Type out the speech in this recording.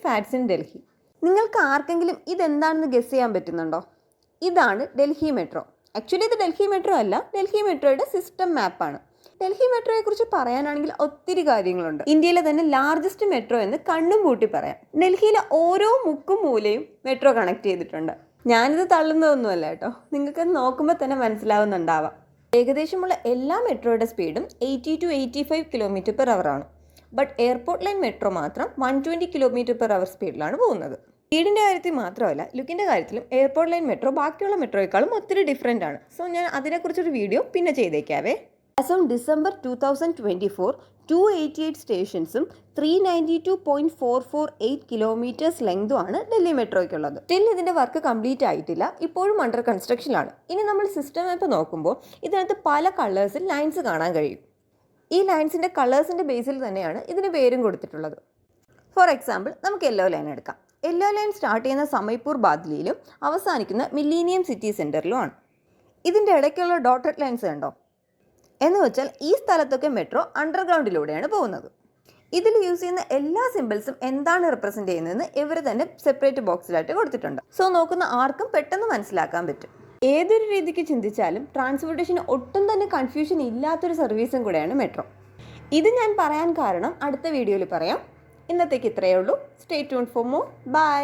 Fats in Delhi. നിങ്ങൾക്ക് ആർക്കെങ്കിലും ഇതെന്താണെന്ന് ഗസ് ചെയ്യാൻ പറ്റുന്നുണ്ടോ? ഇതാണ് ഡൽഹി മെട്രോ. ആക്ച്വലി ഇത് ഡൽഹി മെട്രോ അല്ല, ഡൽഹി മെട്രോയുടെ സിസ്റ്റം മാപ്പാണ്. ഡൽഹി മെട്രോയെ കുറിച്ച് പറയാനാണെങ്കിൽ ഒത്തിരി കാര്യങ്ങളുണ്ട്. ഇന്ത്യയിലെ തന്നെ ലാർജസ്റ്റ് മെട്രോ എന്ന് കണ്ണും പൂട്ടി പറയാം. ഡൽഹിയിലെ ഓരോ മുക്കും മൂലയും മെട്രോ കണക്ട് ചെയ്തിട്ടുണ്ട്. ഞാനിത് തള്ളുന്നതൊന്നുമല്ല കേട്ടോ, നിങ്ങൾക്ക് നോക്കുമ്പോൾ തന്നെ മനസ്സിലാവുന്നുണ്ടാവാം. ഏകദേശമുള്ള എല്ലാ മെട്രോയുടെ സ്പീഡും 80 to 85 km/h ആണ്. ബട്ട് എയർപോർട്ട് ലൈൻ മെട്രോ മാത്രം 120 km/h സ്പീഡിലാണ് പോകുന്നത്. സ്പീഡിൻ്റെ കാര്യത്തിൽ മാത്രമല്ല, ലുക്കിൻ്റെ കാര്യത്തിലും എയർപോർട്ട് ലൈൻ മെട്രോ ബാക്കിയുള്ള മെട്രോയെക്കാളും ഒത്തിരി ഡിഫറെൻ്റ് ആണ്. സോ ഞാൻ അതിനെക്കുറിച്ചൊരു വീഡിയോ പിന്നെ ചെയ്തേക്കാവേ. ആസ് ഓൺ ഡിസംബർ 2024, 288 സ്റ്റേഷൻസും 392.448 കിലോമീറ്റേഴ്സ് ലെങ്തുമാണ് ഡൽഹി മെട്രോയ്ക്കുള്ളത്. സ്റ്റിൽ ഇതിൻ്റെ വർക്ക് കംപ്ലീറ്റ് ആയിട്ടില്ല, ഇപ്പോഴും അണ്ടർ കൺസ്ട്രക്ഷനിലാണ്. ഇനി നമ്മൾ സിസ്റ്റം മാപ്പ് നോക്കുമ്പോൾ ഇതിനകത്ത് പല കളേഴ്സിൽ ലൈൻസ് കാണാൻ കഴിയും. ഈ ലൈൻസിൻ്റെ കളേഴ്സിൻ്റെ ബേസിൽ തന്നെയാണ് ഇതിന് പേരും കൊടുത്തിട്ടുള്ളത്. ഫോർ എക്സാമ്പിൾ, നമുക്ക് യെല്ലോ ലൈൻ എടുക്കാം. യെല്ലോ ലൈൻ സ്റ്റാർട്ട് ചെയ്യുന്ന സമയ്പൂർ ബാദ്ലിയിലും അവസാനിക്കുന്ന മില്ലീനിയം സിറ്റി സെൻറ്ററിലുമാണ്. ഇതിൻ്റെ ഇടയ്ക്കുള്ള ഡോട്ടഡ് ലൈൻസ് കണ്ടോ? എന്ന് വെച്ചാൽ ഈ സ്ഥലത്തൊക്കെ മെട്രോ അണ്ടർഗ്രൗണ്ടിലൂടെയാണ് പോകുന്നത്. ഇതിൽ യൂസ് ചെയ്യുന്ന എല്ലാ സിമ്പിൾസും എന്താണ് റിപ്രസെൻറ്റ് ചെയ്യുന്നതെന്ന് ഇവർ തന്നെ സെപ്പറേറ്റ് ബോക്സിലായിട്ട് കൊടുത്തിട്ടുണ്ട്. സോ നോക്കുന്ന ആർക്കും പെട്ടെന്ന് മനസ്സിലാക്കാൻ പറ്റും. ഏതൊരു രീതിക്ക് ചിന്തിച്ചാലും ട്രാൻസ്പോർട്ടേഷന് ഒട്ടും തന്നെ കൺഫ്യൂഷൻ ഇല്ലാത്തൊരു സർവീസും കൂടെയാണ് മെട്രോ. ഇത് ഞാൻ പറയാൻ കാരണം അടുത്ത വീഡിയോയിൽ പറയാം. ഇന്നത്തേക്ക് ഇത്രയേ ഉള്ളൂ. Stay tuned for more. By.